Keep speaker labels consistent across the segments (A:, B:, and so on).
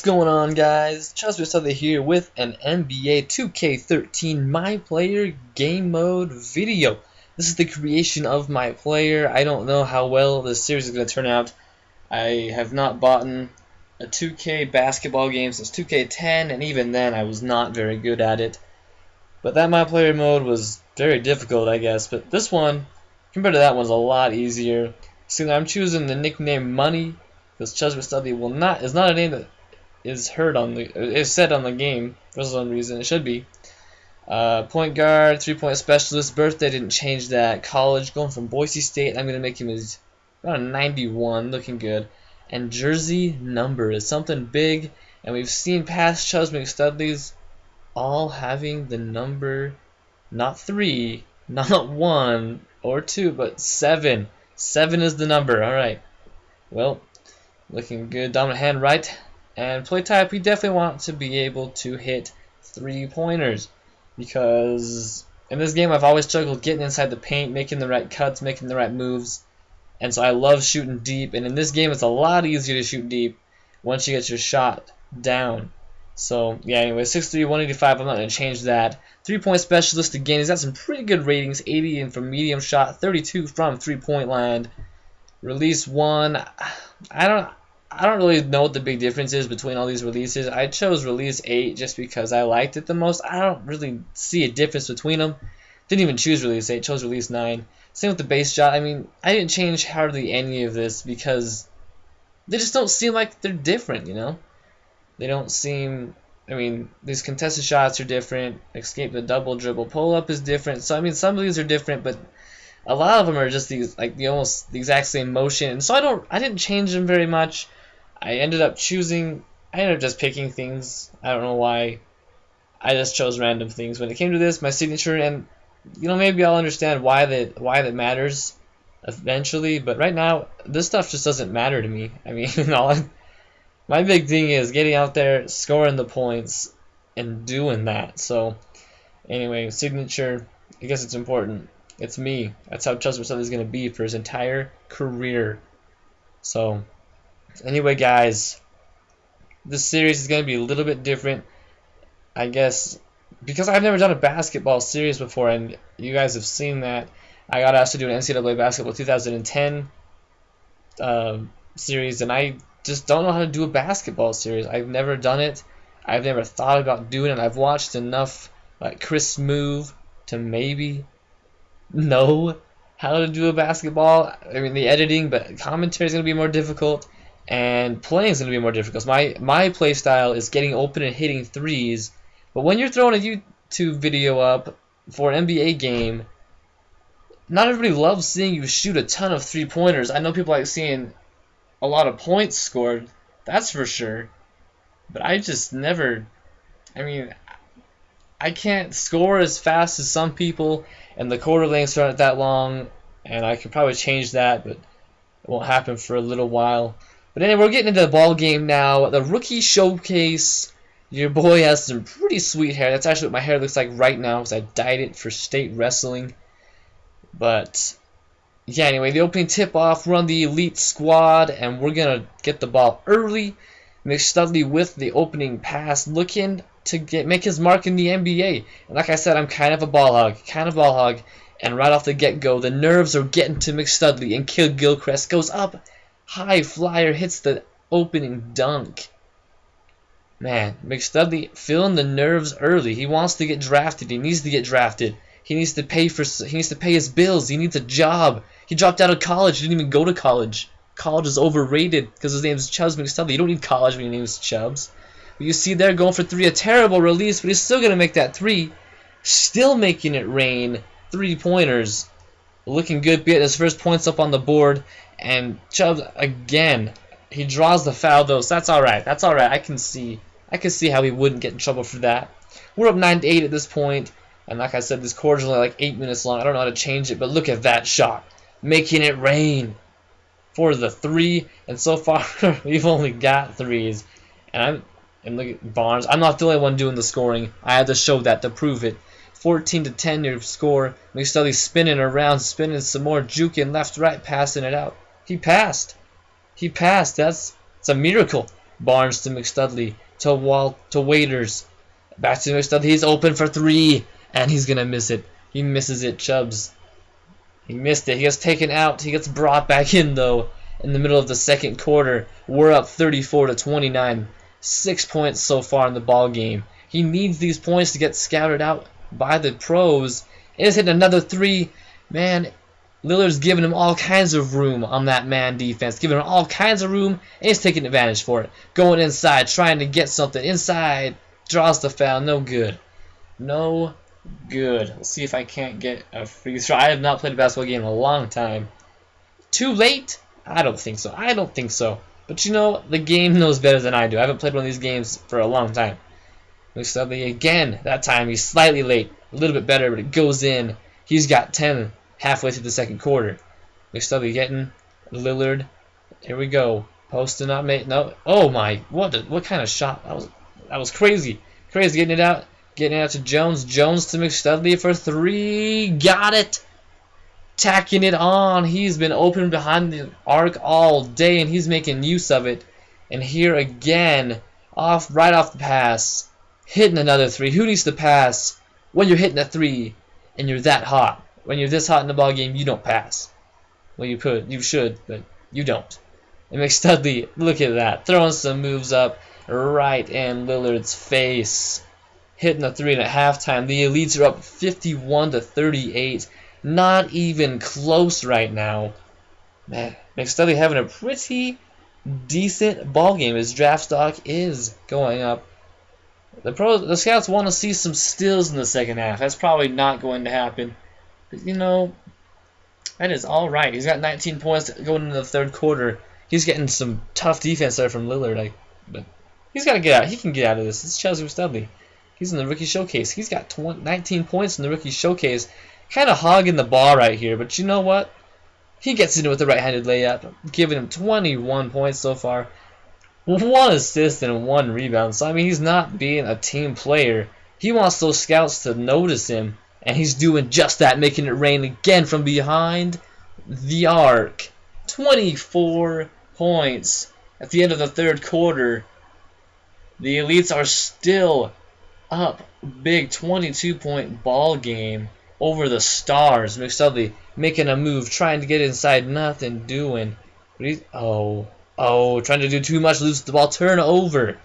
A: going on, guys? Chelsea Southern here with an NBA 2K13 My Player game mode video. This is the creation of my player. I don't know how well this series is going to turn out. I have not bought a 2K basketball game since 2K10, and even then I was not very good at it. But that My Player mode was very difficult, I guess. But this one, compared to that one's a lot easier. So I'm choosing the nickname Money, because Chelsea Study is not a name that is said on the game for some reason. It should be. Point guard, 3-point specialist. Birthday didn't change that. College, going from Boise State. I'm gonna make him around a 91, looking good. And jersey number is something big, and we've seen past Chelsea McStudleys all having the number not 3, not 1 or 2, but 7. 7 is the number. All right. Well, looking good. Dominant hand right. And play type, we definitely want to be able to hit 3-pointers, because in this game I've always struggled getting inside the paint, making the right cuts, making the right moves, and so I love shooting deep. And in this game it's a lot easier to shoot deep once you get your shot down. So yeah, anyway, 6'3", 185. I'm not going to change that. 3-point specialist again. He's got some pretty good ratings. 80 in from medium shot, 32 from 3-point land. Release 1. I don't really know what the big difference is between all these releases. I chose release 8 just because I liked it the most. I don't really see a difference between them. Didn't even choose release 8, chose release 9. Same with the base shot. I mean, I didn't change hardly any of this because they just don't seem like they're different, you know? They don't seem, I mean, these contested shots are different. Escape the double dribble pull-up is different. So, I mean, some of these are different, but a lot of them are just these, like, almost the exact same motion. And so I didn't change them very much. I ended up just picking things. I don't know why. I just chose random things when it came to this. My signature, and you know, maybe I'll understand why that matters eventually. But right now, this stuff just doesn't matter to me. I mean, my big thing is getting out there, scoring the points, and doing that. So anyway, signature. I guess it's important. It's me. That's how Chelsea is going to be for his entire career. So. Anyway, guys, this series is going to be a little bit different, I guess, because I've never done a basketball series before, and you guys have seen that. I got asked to do an NCAA Basketball 2010 series, and I just don't know how to do a basketball series. I've never done it. I've never thought about doing it. I've watched enough like Chris Smoove to maybe know how to do a basketball. I mean, the editing, but commentary is going to be more difficult. And playing is going to be more difficult. My play style is getting open and hitting threes. But when you're throwing a YouTube video up for an NBA game, not everybody loves seeing you shoot a ton of 3-pointers. I know people like seeing a lot of points scored. That's for sure. But I just never... I mean, I can't score as fast as some people, and the quarter lengths aren't that long, and I could probably change that, but it won't happen for a little while. But anyway, we're getting into the ball game now. The rookie showcase. Your boy has some pretty sweet hair. That's actually what my hair looks like right now because I dyed it for state wrestling. But yeah, anyway, the opening tip-off. We're on the elite squad, and we're going to get the ball early. McStudley with the opening pass, looking to make his mark in the NBA. And like I said, I'm kind of a ball hog. And right off the get-go, the nerves are getting to McStudley, and Kidd-Gilchrist goes up. High flyer hits the opening dunk. Man, McStudley feeling the nerves early. He wants to get drafted. He needs to get drafted. He needs to pay his bills. He needs a job. He dropped out of college. He didn't even go to college. College is overrated because his name is Chubbs McStudley. You don't need college when your name is Chubbs. But you see there going for 3, a terrible release, but he's still gonna make that 3. Still making it rain. 3-pointers. Looking good, getting his first points up on the board. And Chubbs again, he draws the foul though, so that's all right. That's all right. I can see how he wouldn't get in trouble for that. We're up 9-8 at this point, and like I said, this quarter's only like 8 minutes long. I don't know how to change it, but look at that shot, making it rain for the 3. And so far, we've only got 3s. And look at Barnes. I'm not the only one doing the scoring. I had to show that to prove it. 14-10 your score. McStudley spinning around, spinning some more, juking left, right, passing it out. He passed. That's a miracle. Barnes to McStudley to Waiters. Back to McStudley. He's open for three, and he's gonna miss it. He misses it. Chubbs. He missed it. He gets taken out. He gets brought back in though. In the middle of the second quarter, we're up 34-29. 6 points so far in the ball game. He needs these points to get scouted out by the pros. And he's hitting another three. Man, Lillard's giving him all kinds of room on that man defense. Giving him all kinds of room, and he's taking advantage for it. Going inside, trying to get something. Inside, draws the foul. No good. No good. Let's see if I can't get a free throw. I have not played a basketball game in a long time. Too late? I don't think so. I don't think so. But you know, the game knows better than I do. I haven't played one of these games for a long time. McStudley again. That time he's slightly late. A little bit better, but it goes in. He's got 10 halfway through the second quarter. McStudley getting Lillard. Here we go. Posting up, mate. No. Oh my! What kind of shot? That was crazy. Crazy getting it out. Getting it out to Jones. Jones to McStudley for three. Got it. Tacking it on. He's been open behind the arc all day, and he's making use of it. And here again, right off the pass, hitting another three. Who needs to pass when you're hitting a three and you're that hot? When you're this hot in the ball game, you don't pass. Well, you should, but you don't. And McStudley, look at that, throwing some moves up right in Lillard's face, hitting a three at halftime. The Elites are up 51-38. Not even close right now. Man, McStudley having a pretty decent ball game. His draft stock is going up. The scouts want to see some steals in the second half. That's probably not going to happen. But, you know, that is all right. He's got 19 points going into the third quarter. He's getting some tough defense there from Lillard. But he's got to get out. He can get out of this. It's Chelsea McStudley. He's in the rookie showcase. He's got 19 points in the rookie showcase. Kind of hogging the ball right here, but you know what? He gets into it with the right-handed layup, giving him 21 points so far. 1 assist and 1 rebound. So, I mean, he's not being a team player. He wants those scouts to notice him, and he's doing just that, making it rain again from behind the arc. 24 points at the end of the third quarter. The Elites are still up big, 22-point ball game over the Stars. McStudley making a move, trying to get inside, nothing doing. Trying to do too much, lose the ball, turnover.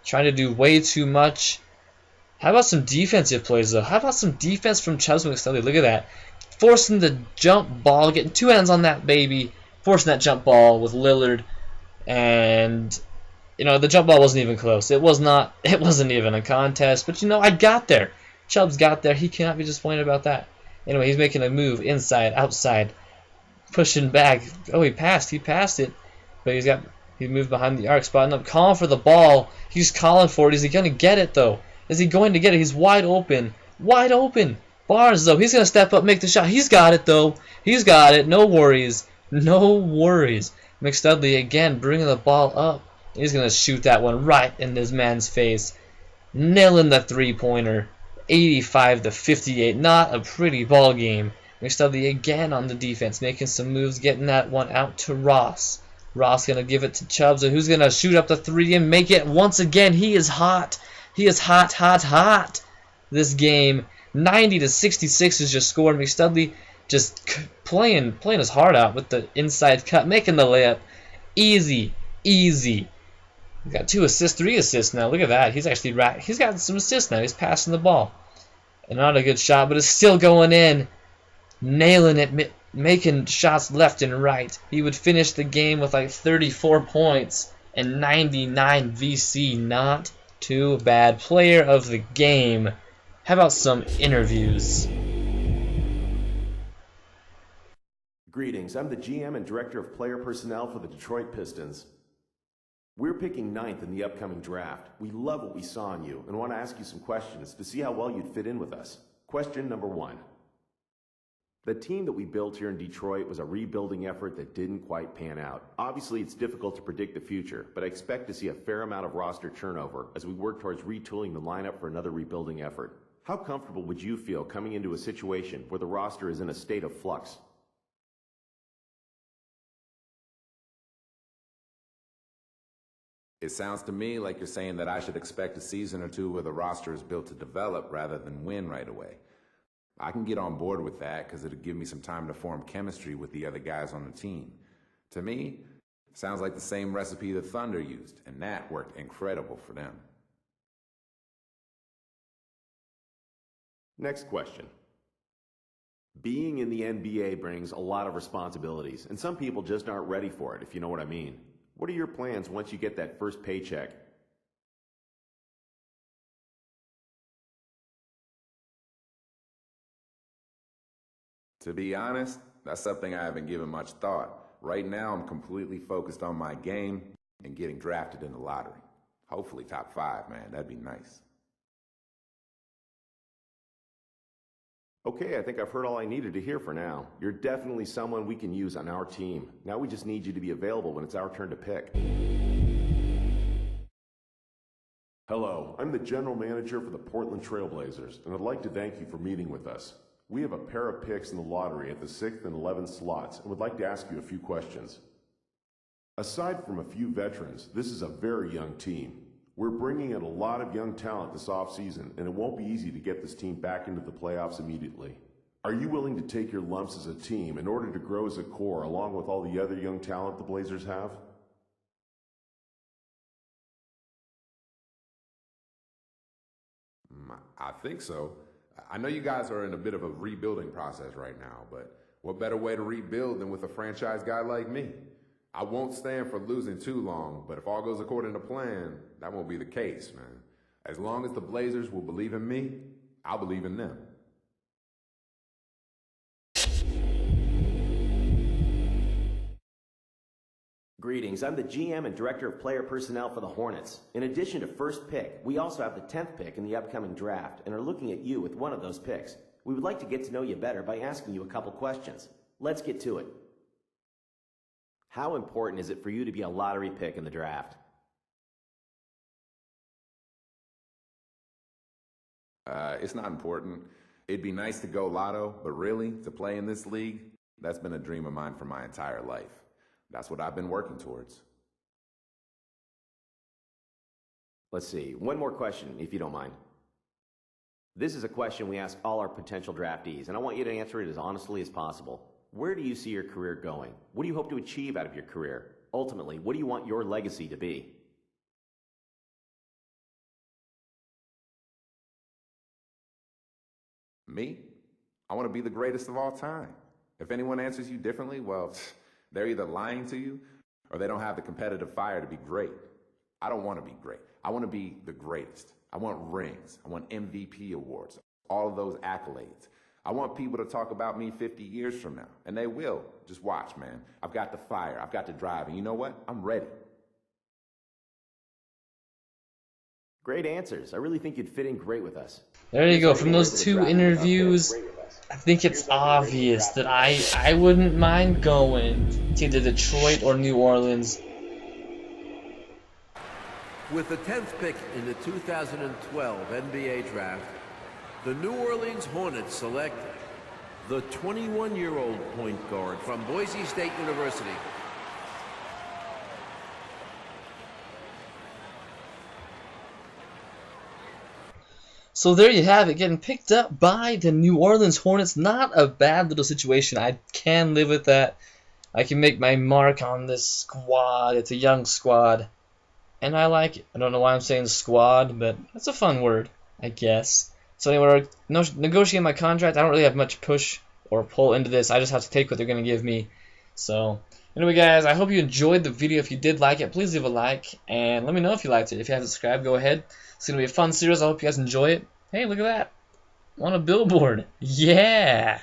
A: Trying to do way too much. How about some defensive plays, though? How about some defense from Chelsea McStudley? Look at that. Forcing the jump ball, getting 2 hands on that baby. Forcing that jump ball with Lillard. And, you know, the jump ball wasn't even close. It wasn't even a contest. But, you know, I got there. Chubbs got there. He cannot be disappointed about that. Anyway, he's making a move inside, outside, pushing back. Oh, he passed it. But he moved behind the arc, spotting up, calling for the ball. He's calling for it. Is he going to get it, though? Is he going to get it? He's wide open. Wide open. Barnes, though. He's going to step up, make the shot. He's got it, though. He's got it. No worries. No worries. McStudley, again, bringing the ball up. He's going to shoot that one right in this man's face. Nailing the three-pointer. 85-58. Not a pretty ball game. McStudley again on the defense, making some moves, getting that one out to Ross. Ross going to give it to Chubbs, and who's going to shoot up the three and make it once again. He is hot. He is hot, hot, hot. This game, 90-66 is just scored. McStudley just playing his heart out with the inside cut, making the layup. Easy, easy. He's got 2 assists, 3 assists now. Look at that. He's got some assists now. He's passing the ball. And not a good shot, but it's still going in. Nailing it, making shots left and right. He would finish the game with like 34 points and 99 VC. Not too bad. Player of the game. How about some interviews?
B: Greetings. I'm the GM and Director of Player Personnel for the Detroit Pistons. We're picking 9th in the upcoming draft. We love what we saw in you and want to ask you some questions to see how well you'd fit in with us. Question number 1. The team that we built here in Detroit was a rebuilding effort that didn't quite pan out. Obviously, it's difficult to predict the future, but I expect to see a fair amount of roster turnover as we work towards retooling the lineup for another rebuilding effort. How comfortable would you feel coming into a situation where the roster is in a state of flux?
C: It sounds to me like you're saying that I should expect a season or two where the roster is built to develop rather than win right away. I can get on board with that because it'll give me some time to form chemistry with the other guys on the team. To me, sounds like the same recipe the Thunder used, and that worked incredible for them.
B: Next question. Being in the NBA brings a lot of responsibilities, and some people just aren't ready for it, if you know what I mean. What are your plans once you get that first paycheck?
C: To be honest, that's something I haven't given much thought. Right now, I'm completely focused on my game and getting drafted in the lottery. Hopefully top 5, man. That'd be nice.
B: Okay, I think I've heard all I needed to hear for now. You're definitely someone we can use on our team. Now we just need you to be available when it's our turn to pick. Hello, I'm the general manager for the Portland Trail Blazers, and I'd like to thank you for meeting with us. We have a pair of picks in the lottery at the 6th and 11th slots, and would like to ask you a few questions. Aside from a few veterans, this is a very young team. We're bringing in a lot of young talent this offseason, and it won't be easy to get this team back into the playoffs immediately. Are you willing to take your lumps as a team in order to grow as a core along with all the other young talent the Blazers have?
C: I think so. I know you guys are in a bit of a rebuilding process right now, but what better way to rebuild than with a franchise guy like me? I won't stand for losing too long, but if all goes according to plan, that won't be the case, man. As long as the Blazers will believe in me, I'll believe in them.
B: Greetings, I'm the GM and Director of Player Personnel for the Hornets. In addition to first pick, we also have the 10th pick in the upcoming draft and are looking at you with one of those picks. We would like to get to know you better by asking you a couple questions. Let's get to it. How important is it for you to be a lottery pick in the draft?
C: It's not important. It'd be nice to go lotto, but really, to play in this league, that's been a dream of mine for my entire life. That's what I've been working towards.
B: Let's see, one more question, if you don't mind. This is a question we ask all our potential draftees, and I want you to answer it as honestly as possible. Where do you see your career going? What do you hope to achieve out of your career? Ultimately, what do you want your legacy to be?
C: Me? I want to be the greatest of all time. If anyone answers you differently, well, they're either lying to you or they don't have the competitive fire to be great. I don't want to be great. I want to be the greatest. I want rings. I want MVP awards, all of those accolades. I want people to talk about me 50 years from now, and they will. Just watch, man. I've got the fire. I've got the drive, and you know what? I'm ready.
B: Great answers. I really think you'd fit in great with us.
A: There you go. From those 2 interviews, I think it's obvious that I wouldn't mind going to either Detroit or New Orleans.
D: With the 10th pick in the 2012 NBA Draft, the New Orleans Hornets select the 21-year-old point guard from Boise State University.
A: So there you have it, getting picked up by the New Orleans Hornets. Not a bad little situation. I can live with that. I can make my mark on this squad. It's a young squad, and I like it. I don't know why I'm saying squad, but it's a fun word, I guess. So anyway, negotiating my contract, I don't really have much push or pull into this. I just have to take what they're going to give me. So anyway, guys, I hope you enjoyed the video. If you did like it, please leave a like, and let me know if you liked it. If you haven't subscribed, go ahead. It's going to be a fun series. I hope you guys enjoy it. Hey, look at that. On a billboard. Yeah.